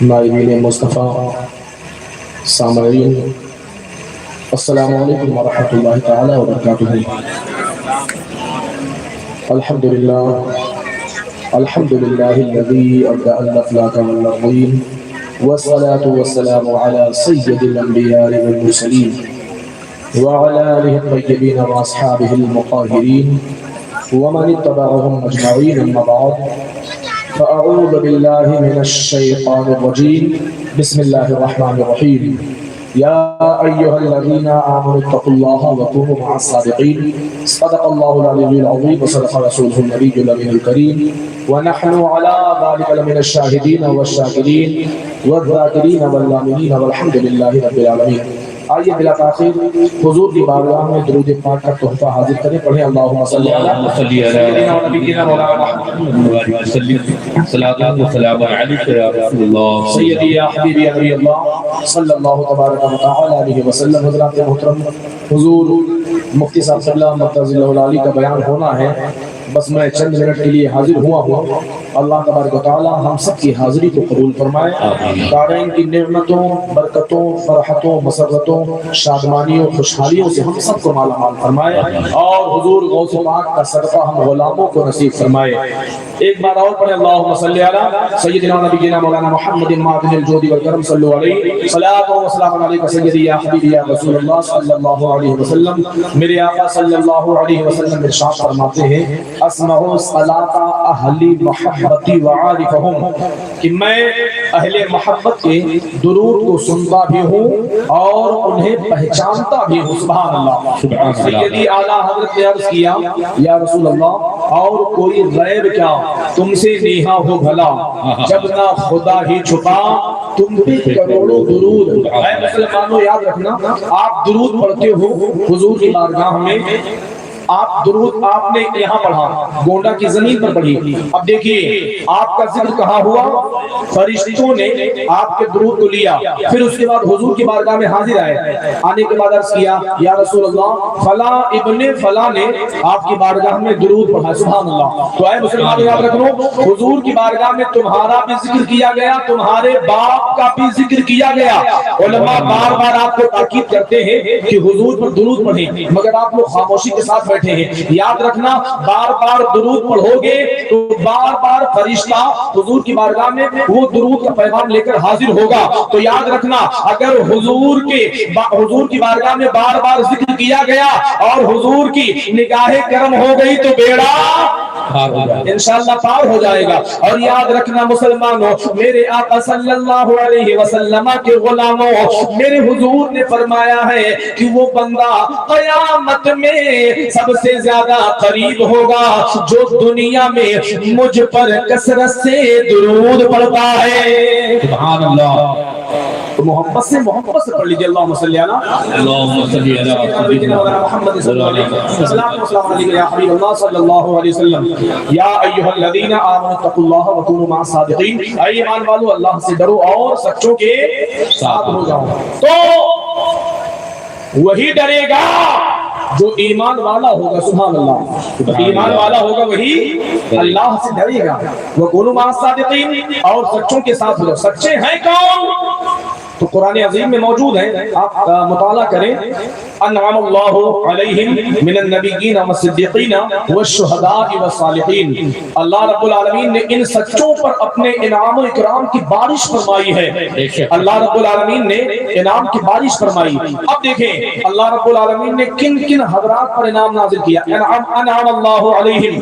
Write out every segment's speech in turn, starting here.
نائبین مصطفیٰ، سامعین، السلام علیکم ورحمۃ اللہ تعالی وبرکاتہ۔ الحمدللہ الذی ابدأ الافلاک والارضین والصلاة والسلام علی سید الانبیاء والمرسلین وعلى آلہ الطیبین واصحابہ المطہرین ومن اتبعهم اجمعین، اما بعد فأعوذ بالله من الشيطان الرجيم، بسم الله الرحمن الرحيم، يا أيها الذين آمنوا اتقوا الله وكونوا مع الصادقين، صدق الله العلي العظيم وصدق رسوله النبي الأمين الكريم، ونحن على ذلك لمن الشاهدين والشاكرين والذاكرين والآمنين والحمد لله رب العالمين۔ آئیے بلا تاخیر حضور کی بارگاہ میں درود پاک کا تحفہ حاضر کریں، پڑھیں اللہم صلی علی سیدنا و نبینا مولانا محمد وسلم، صلاۃ و سلام علیک یا رسول اللہ سیدی یا حبیبی یا نبی اللہ صلی اللہ تبارک و تعالی علیہ وسلم۔ حضرات محترم، حضور مفتی صاحب صلی اللہ مرتضی اللہ علیہ کا بیان ہونا ہے، بس میں چند منٹ کے لیے حاضر ہوا ہوں۔ اللہ تبارک و تعالی ہم سب کی حاضری کو قبول فرمائے، دارین کی نعمتوں، برکتوں، فرحتوں، مسرتوں، شادمانیوں، خوشحالیوں سے ہم سب کو مالا مال فرمائے، اور حضور غوث پاک کا صدقہ ہم غلاموں کو نصیب فرمائے۔ ایک بار اور پڑھیں اللہم صلی علی سیدنا نبینا مولانا محمد معدن الجود والکرم، صلو علیہ صلاۃ و سلام علیک سیدی یا حبیبی یا رسول اللہ صلی اللہ علیہ وسلم۔ میرے آقا صلی اللہ علیہ وسلم ارشاد فرماتے ہیں، اسمع صلاۃ اہل محبتی وعارفہم، کہ میں اہل محبت کے درود کو سنتا بھی ہوں اور انہیں پہچانتا بھی ہوں۔ سبحان اللہ۔ سیدی اعلیٰ حضرت نے عرض کیا، یا رسول اللہ، اور کوئی غیب کیا تم سے نیہا ہو بھلا، جب نہ خدا ہی چھپا تم پہ کروڑوں درود۔ اے مسلمانوں، یاد رکھنا، آپ درود پڑھتے ہو حضور کی بارگاہ میں، آپ درود آپ نے یہاں پڑھا، گونڈا کی زمین پر پڑھی۔ اب دیکھیے آپ کا ذکر کہاں ہوا، فرشتوں نے آپ کے درود کو لیا، پھر اس کے بعد حضور کی بارگاہ میں حاضر آئے، آنے کے بعد عرض کیا، یا رسول اللہ فلاں ابن فلاں نے آپ کی بارگاہ میں درود پڑھا۔ سبحان اللہ۔ تو اے مسلمان یاد رکھو، حضور کی بارگاہ میں تمہارا بھی ذکر کیا گیا، تمہارے باپ کا بھی ذکر کیا گیا۔ علماء بار بار آپ کو تاکید کرتے ہیں کہ حضور پر درود پڑھیں، مگر آپ لوگ خاموشی کے ساتھ بیٹھے ہیں۔ یاد رکھنا، بار بار درود پڑھو گے تو بار بار فرشتہ حضور کی بارگاہ میں وہ درود کا پیغام لے کر حاضر ہوگا۔ تو یاد رکھنا، اگر حضور کی بارگاہ میں بار بار ذکر کیا گیا اور حضور کی نگاہ کرم ہو گئی تو بیڑا انشاءاللہ پار ہو جائے گا۔ اور یاد رکھنا مسلمانوں، میرے آقا صلی اللہ علیہ وسلم کے غلاموں، میرے حضور نے فرمایا ہے کہ وہ بندہ قیامت میں سب سے زیادہ قریب ہوگا جو دنیا میں مجھ پر کثرت سے درود پڑھتا ہے۔ سبحان اللہ۔ تو محبت سے پڑھ لیجیے، اللہم صلی علی سیدنا محمد صلی اللہ علیہ وسلم، السلام علیکم یا حبیب اللہ صلی اللہ علیہ وسلم، یا ایھا الذین آمنوا اتقوا اللہ وکونوا مع الصادقین، اے ایمان والو اللہ سے ڈرو اور سچوں کے ساتھ ہو جاؤ۔ تو وہی ڈرے گا جو ایمان والا ہوگا۔ سبحان اللہ۔ ایمان والا ہوگا وہی اللہ سے ڈرے گا۔ وَكُونُوا مَعَ الصَّادِقِينَ، اور سچوں کے ساتھ ہو۔ سچے ہیں کون؟ تو قرآن عظیم میں موجود ہے، آپ مطالعہ کریں، انعم اللہ علیہم من النبیین والصدیقین والشہداء والصالحین۔ اللہ رب العالمین نے ان سچوں پر اپنے انعام و اکرام کی بارش فرمائی ہے۔ اللہ رب العالمین نے انعام کی بارش فرمائی۔ اب دیکھیں اللہ رب العالمین نے کن کن حضرات پر انعام نازل کیا۔ انعم اللہ علیہم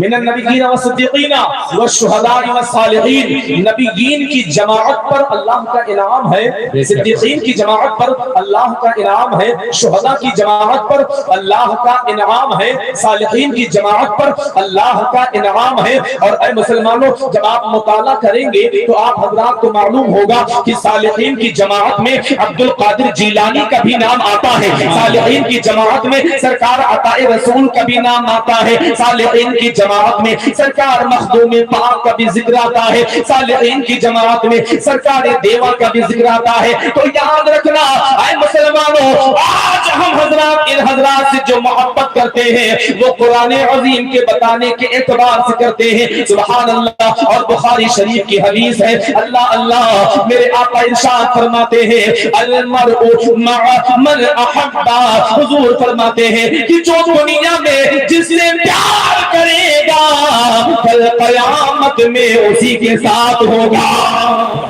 من النبیین والصدیقین والشہداء والصالحین، نبیین کی جماعت پر اللہ کا انعام ہے، صدیقین کی جماعت پر اللہ کا انعام ہے، شہداء کی جماعت پر اللہ کا انعام ہے، صالحین کی جماعت پر اللہ کا انعام ہے۔ اور اے مسلمانوں، جب آپ مطالعہ کریں گے تو آپ حضرات کو معلوم ہوگا کہ صالحین کی جماعت میں عبد القادر جیلانی کا بھی نام آتا ہے، صالحین کی جماعت میں سرکار عطاء رسول کا بھی نام آتا ہے، صالحین کی جماعت میں سرکار مخدوم پاک کا بھی ذکر آتا ہے، صالحین کی جماعت میں سرکار دیوا کا بھی ذکر آتا ہے۔ تو یاد رکھنا اے مسلمانوں، آج ہم حضرات ان حضرات سے جو محبت کرتے ہیں وہ قرآن عظیم کے بتانے کے اعتبار سے کرتے ہیں. سبحان اللہ. اور بخاری شریف کی حدیث ہے, اللہ اللہ میرے آقا ارشاد فرماتے ہیں المرء مع من احب. حضور فرماتے ہیں کہ جو دنیا میں جس سے پیار کرے گا کل قیامت میں اسی کے ساتھ ہوگا.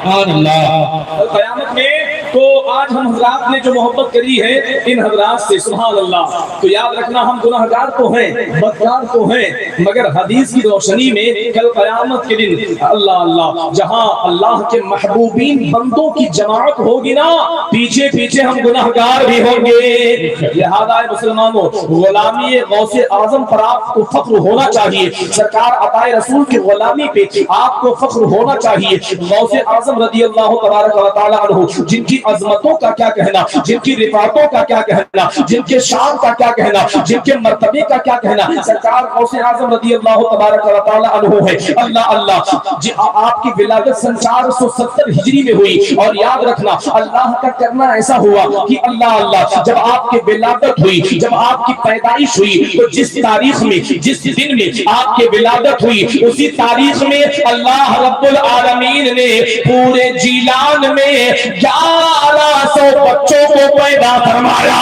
سبحان اللہ. کل قیامت میں تو آج ہم حضرات نے جو محبت کری ہے ان حضرات سے, سبحان اللہ, تو یاد رکھنا ہم گناہگار تو ہیں, بدکار تو ہیں, مگر حدیث کی روشنی میں کل قیامت کے دن اللہ اللہ جہاں اللہ کے محبوبین بندوں کی جماعت ہوگی نا, پیچھے پیچھے ہم گناہگار بھی ہوں گے. لہذا مسلمانوں غلامی غوث اعظم پر آپ کو فخر ہونا چاہیے, سرکار عطا رسول کی غلامی پہ آپ کو فخر ہونا چاہیے. غوث اعظم رضی اللہ تبارک و تعالی عنہ جن کی عظمتوں کا کیا کہنا, جن کی رفعتوں کا کیا کہنا, جن کے شان کا کیا کہنا, جن کے مرتبے کا کیا کہنا, سرکار غوث اعظم رضی اللہ تبارک و تعالی عنہ ہے. اللہ اللہ آپ کی ولادت سن 470 ہجری میں ہوئی, اور یاد رکھنا اللہ کا کرنا ایسا ہوا کہ اللہ اللہ جب آپ کی ولادت ہوئی, جب آپ کی پیدائش ہوئی, تو جس تاریخ میں جس دن میں آپ کی ولادت ہوئی اسی تاریخ میں اللہ رب العالمین نے پورے جیلان میں 1100 بچوں کو پیدا فرمایا.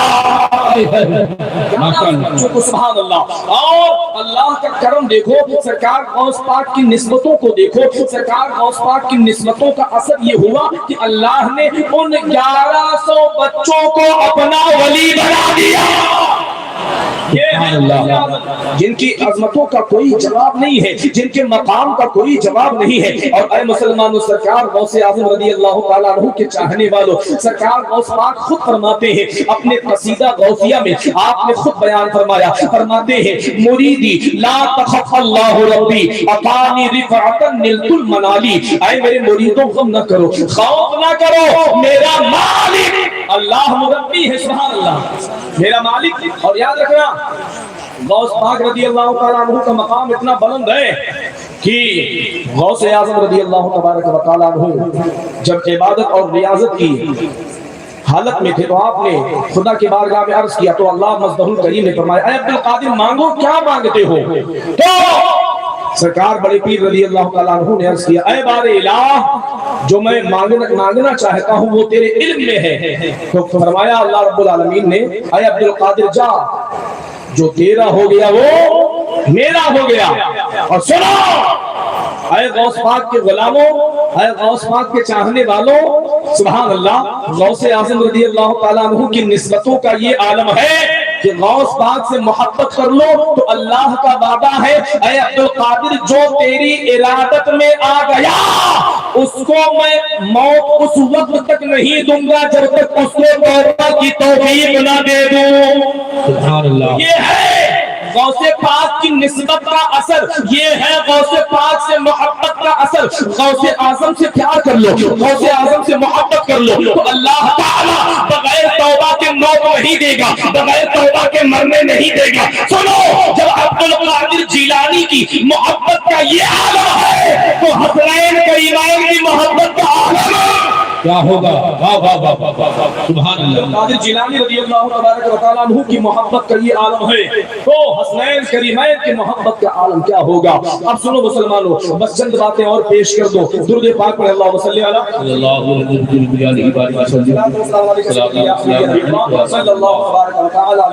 بچوں کو, سبحان اللہ. اور اللہ کا کرم دیکھو, سرکار غوث پاک کی نسبتوں کو دیکھو, سرکار غوث پاک کی نسبتوں کا اثر یہ ہوا کہ اللہ نے ان 1100 بچوں کو اپنا ولی بنا دیا. جن کی عظمتوں کا کوئی جواب نہیں ہے, جن کے مقام کا کوئی جواب نہیں ہے. اور اے مسلمانوں, سرکار غوث اعظم رضی اللہ تعالیٰ عنہ کے چاہنے والوں, سرکار غوث پاک خود فرماتے ہیں اپنے قصیدہ غوثیہ میں, آپ نے خود بیان فرمایا, فرماتے ہیں مریدی لا تخف اللہ ربی اعطانی رفعتا نلت المنالی. اے میرے مریدوں غم نہ کرو, خوف نہ کرو, میرا مالک اللہ مربی ہے. سبحان اللہ, میرا مالک. اور یاد رکھنا غوث پاک رضی اللہ تعالیٰ عنہ کا مقام اتنا بلند ہے کہ غوث اعظم رضی اللہ تبارک و تعالیٰ عنہ جب عبادت اور ریاضت کی حالت میں تھے تو آپ نے خدا کی بارگاہ میں عرض کیا, تو اللہ مصدہ الکریم نے فرمایا اے عبد القادر مانگو, کیا مانگتے ہو؟ تو سرکار بڑے پیر رضی اللہ تعالیٰ عنہ نے عرض کیا اے بار الہ جو میں مانگنا چاہتا ہوں وہ تیرے علم میں ہے. تو فرمایا اللہ رب العالمین نے اے عبد القادر جا, جو تیرا ہو گیا وہ میرا ہو گیا. اور سنو اے غوث پاک کے غلاموں, اے غوث پاک کے چاہنے والوں, سبحان اللہ, غوث اعظم رضی اللہ تعالیٰ عنہ کی نسبتوں کا یہ عالم ہے کہ غوث پاک سے محبت کر لو تو اللہ کا وعدہ ہے اے عبد القادر جو تیری ارادت میں آ گیا اس کو میں موت اس وقت تک نہیں دوں گا جب تک اس کو توبہ کی توفیق نہ دے دوں. سبحان اللہ. یہ ہے غوث پاک کی نسبت کا اثر, یہ ہے غوث پاک سے محبت کا اثر. غوث اعظم سے پیار کر لو, غوث اعظم سے محبت کر لو تو اللہ تعالیٰ بغیر توبہ کے موت نہیں دے گا, بغیر توبہ کے مرنے نہیں دے گا. سنو, جب عبد القادر جیلانی کی محبت کا یہ عالم ہے تو حسنین کریمین کی محبت کا عالم کیا ہوگا؟ واہ واہ واہ واہ, سبحان اللہ. قادر جیلانی رضی اللہ تبارک و تعالیٰ عنہ کی محبت کا یہ عالم ہے تو حسنین کریمین کی محبت کا عالم کیا ہوگا؟ اب سنو مسلمانوں, بس چند باتیں اور پیش کر دو. درود پاک پڑھ اللہم صلی علی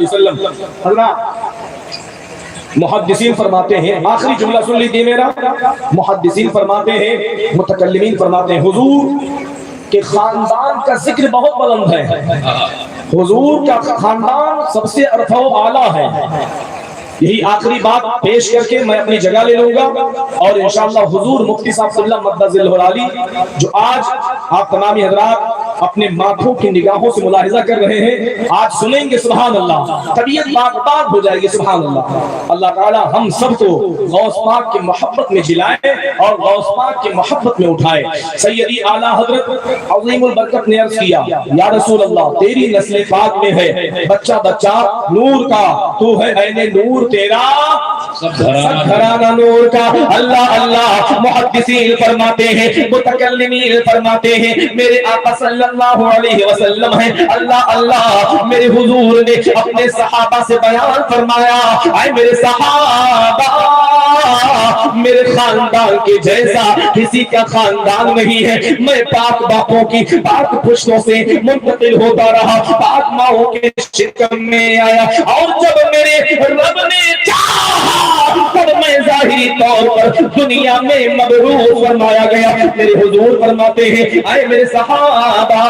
وسلم. محدثین فرماتے ہیں, آخری جملہ سن لیجیے میرا, محدثین فرماتے ہیں, متکلمین فرماتے ہیں حضور کہ خاندان کا ذکر بہت بلند ہے, حضور کا خاندان سب سے ارفع و اعلیٰ ہے. یہی آخری بات پیش کر کے میں اپنی جگہ لے لوں گا اور انشاءاللہ حضور مفتی صاحب صلی اللہ مدہ ذلہ العالی جو آج آپ تمامی حضرات اپنے ماتھوں کی نگاہوں سے ملاحظہ کر رہے ہیں, آج سنیں گے سبحان اللہ, طبیعت باغ ہو جائے گی سبحان اللہ. اللہ تعالی ہم سب کو غوث پاک کی محبت میں جلائے اور غوث پاک کی محبت میں اٹھائے. سیدی اعلیٰ حضرت عظیم البرکت نے عرض کیا یا رسول اللہ تیری نسل پاک میں ہے بچہ بچہ نور کا, تو ہے عین نور تیرا سب گھرانہ نور کا. اللہ اللہ. محدثین فرماتے ہیں, متکلمین فرماتے ہیں, میرے آقا صلی اللہ علیہ وسلم ہیں. اللہ اللہ میرے حضور نے اپنے صحابہ سے بیان فرمایا اے میرے صحابہ میرے خاندان کے جیسا کسی کا خاندان نہیں ہے. میں پاک باپوں کی پاک پشتوں سے منتقل ہوتا رہا, پاک ماؤں کے شکم میں آیا, اور جب میرے رب نے چاہا تب میں ظاہری طور پر دنیا میں مبعوث فرمایا گیا. میرے حضور فرماتے ہیں اے میرے صحابہ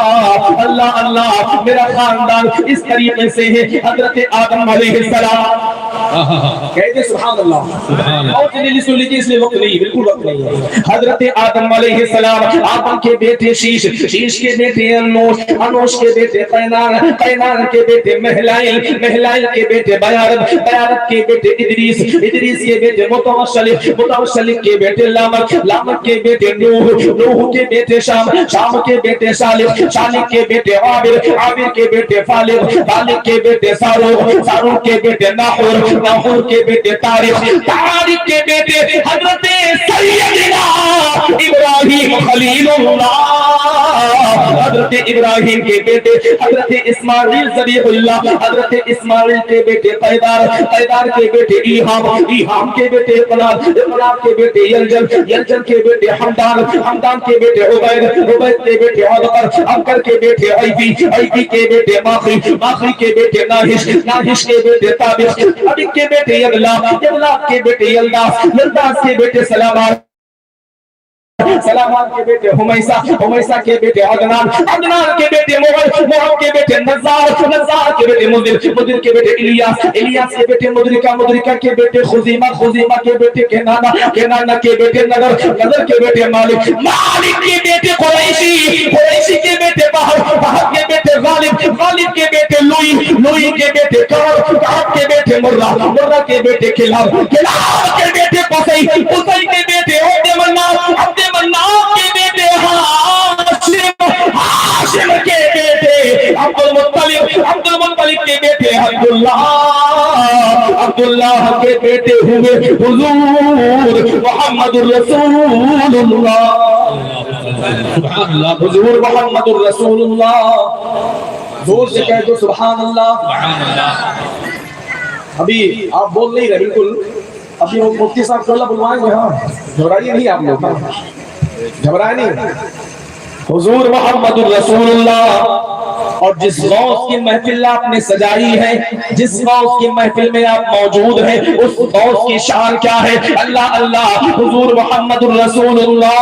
اللہ اللہ میرا خاندان اس طریقے سے ہے. حضرت آدم علیہ السلام کہتے سبحان اللہ, اور جلدی سن لیجیے اس لیے وقت نہیں, بالکل وقت نہیں ہے. حضرت آدم علیہ السلام, آدم کے بیٹے شیش, شیش کے بیٹے انوش, انوش کے بیٹے قینان, قینان کے بیٹے مہلائل, مہلائل کے بیٹے بیارد, بیارد کے بیٹے ادریس, ادریس کے بیٹے متوشلک, متوشلک کے بیٹے لامک, لامک کے بیٹے نوح, نوح کے بیٹے شام, شام کے بیٹے صالح, صالح کے بیٹے عابر, عابر کے بیٹے فالق, فالق کے بیٹے ساروق, ساروق کے بیٹے ناحور, ناحور کے بیٹے تاریخ, تاریخ کے بیٹے حضرت سیدنا ابراہیم خلیل اللہ, حضرت ابراہیم کے بیٹے حضرت اسماعیل ذبیح اللہ, حضرت اسماعیل کے بیٹے قیدار, قیدار کے بیٹے ایہام, ایہام کے بیٹے اقناد, اقناد کے بیٹے یلجل, یلجل کے بیٹے حمدان, حمدان کے بیٹے عبید, عبید کے بیٹے عبقر, عبقر کے بیٹے عیبی, عیبی کے بیٹے ماخی, ماخی کے بیٹے ناہش, ناہش کے بیٹے تابق, تابق کے بیٹے یغلا, یغلا کے بیٹے یلداس, یلداس کے بیٹے سلامان, سلامان کے بیٹے حمیسہ, حمیسہ کے بیٹے عدنان, عدنان کے بیٹے موہل, موہل کے بیٹے نزار, نزار کے بیٹے مدر, مدر کے بیٹے الیاس, الیاس کے بیٹے مدرکہ, مدرکہ کے بیٹے خزیمہ, خزیمہ کے بیٹے کنانہ, کنانہ کے بیٹے نظر, نظر کے بیٹے مالک, مالک کے بیٹے قریشی, قریشی کے بیٹے بحر, بحر کے بیٹے غالب, غالب کے بیٹے لوئی, لوئی کے بیٹے کعب, کعب کے بیٹے مرہ, مرہ کے بیٹے کلاب, کلاب کے بیٹے قصی, قصی کے بیٹے عبد مناف, عبد مناف کے بیٹے ہاشم, ہاشم کے بیٹے عبد المطلب, عبد المطلب کے بیٹے عبداللہ, عبداللہ کے بیٹے ہوئے حضور محمد الرسول اللہ, حضور محمد الرسول اللہ. زور سے کہہ دو سبحان اللہ. ابھی آپ بول نہیں رہے بالکل, ابھی مفتی صاحب کو اللہ بلوائیں گے. ہاں گھبرائیے نہیں آپ لوگ, گھبرائے نہیں. حضور محمد الرسول اللہ. اور جس غوث کی محفل آپ نے سجائی ہے, جس غوث کی محفل میں آپ موجود ہیں, اس غوث کی شان کیا ہے؟ اللہ اللہ حضور محمد الرسول اللہ,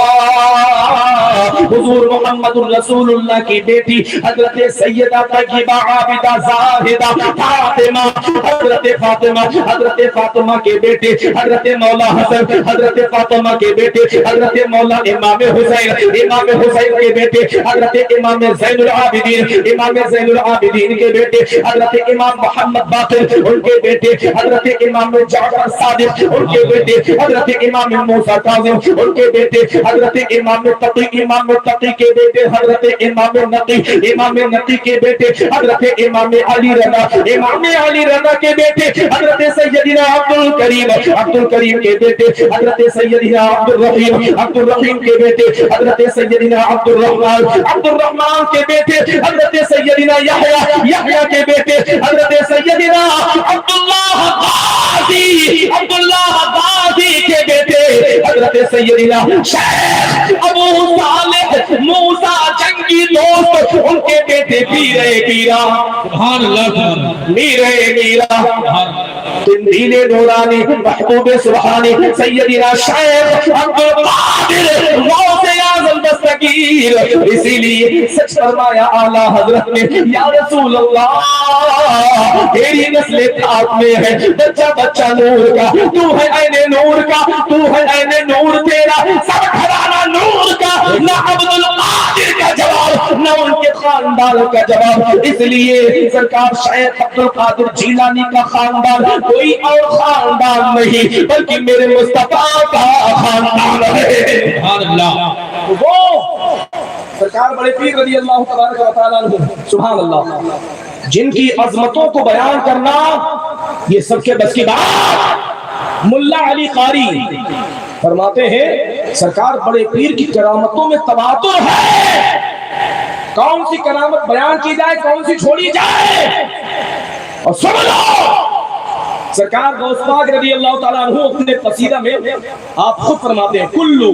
حضور محمد الرسول اللہ کی بیٹی حضرت سیدہ طیبہ عابدہ زاہدہ فاطمہ, حضرت فاطمہ, حضرت فاطمہ کے بیٹے حضرت مولا حسن, حضرت فاطمہ کے بیٹے حضرت مولا امام حسین, امام حسین کے بیٹے حضرت امام زین العابدین, امام زین العابدین کے بیٹے حضرت امام محمد باقر, ان کے بیٹے حضرت امام جعفر صادق, ان کے بیٹے حضرت امام موسیٰ کاظم, ان کے بیٹے حضرت امام تقی, امام تقی کے بیٹے حضرت امام نقی, امام نقی کے بیٹے حضرت امام علی رضا, امام علی رضا کے بیٹے حضرت سیدنا عبد الکریم, عبد الکریم کے بیٹے حضرت سیدنا عبد الرحیم, عبد الرحیم کے بیٹے حضرت سیدنا عبد الرحمن, عبد الرحمن کے بیٹے حضرت سیدنا یحییٰ, یحییٰ کے بیٹے حضرت سیدنا عبداللہ غازی, عبداللہ غازی کے بیٹے حضرت سیدنا شیخ ابو صالح موسیٰ جنگی دوست, ان کے بیٹے پیرے پیرا, سبحان اللہ, میرے میرا, تندیل نورانی محبوب سبحانی سیدنا شیخ عبد القادر غوث اعظم دستگیر. اسی لیے سچ فرمایا اعلیٰ حضرت نے یا رسول اللہ تیری نسل پاک میں ہے بچہ بچہ نور کا, تو ہے عین نور کا, تو ہے عین نور تیرا, سب گھرانہ نور کا, نہ عبد القادر کا جواب نہ ان کے خاندان کا جواب. اس لیے سرکار شیخ عبد القادر جیلانی کا خاندان کوئی اور خاندان نہیں بلکہ میرے مصطفیٰ کا خاندان ہے. سبحان اللہ. وہ سرکار بڑے پیر رضی اللہ تبارک و تعالیٰ عنہ, سبحان اللہ, جن کی عظمتوں کو بیان کرنا یہ سب کے بس کی بات. ملا علی قاری فرماتے ہیں سرکار بڑے پیر کی کرامتوں میں تواتر ہے, کون سی کرامت بیان کی جائے کون سی چھوڑی جائے. اور سن لو سرکار غوث پاک رضی اللہ تعالیٰ عنہ اپنے قصیدہ میں آپ خود فرماتے ہیں کلو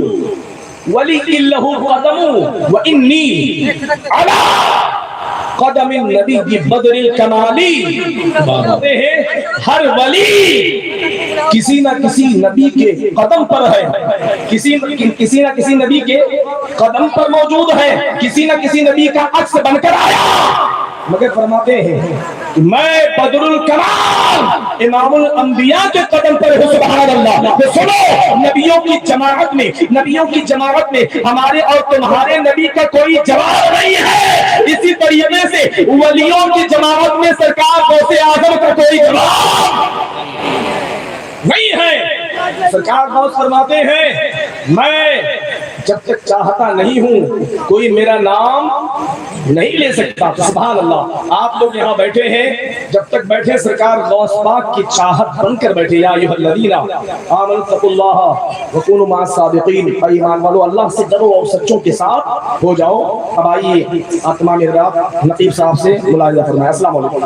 ولی لہ قدم و انی علی قدم النبی بدر الکمالی. فرماتے ہیں ہر ولی کسی نہ کسی نبی کے قدم پر ہے, کسی نہ کسی نبی کے قدم پر موجود ہے, کسی نہ کسی نبی کا عکس بن کر آیا. مگر فرماتے ہیں کہ میں بدر الکمال امام الانبیاء کے قدم پر ہوں. سبحان اللہ. تو سنو نبیوں کی جماعت میں ہمارے اور تمہارے نبی کا کوئی جواب نہیں ہے. اسی طریقے سے ولیوں کی جماعت میں سرکار غوث اعظم کا کوئی جواب نہیں ہے. سرکار غوث فرماتے ہیں میں جب تک چاہتا نہیں ہوں کوئی میرا نام نہیں لے سکتا. سبحان اللہ. آپ لوگ یہاں بیٹھے ہیں, جب تک بیٹھے سرکار غوث پاک کی چاہت بن کر بیٹھے. یا ایھا الذین آمنوا اتقوا اللہ وکونوا مع الصادقین. ایمان والو اللہ سے ڈرو اور سچوں کے ساتھ ہو جاؤ. اب آئیے تمام حضرات نقیب صاحب سے ملاحظہ فرمائیں. السلام علیکم.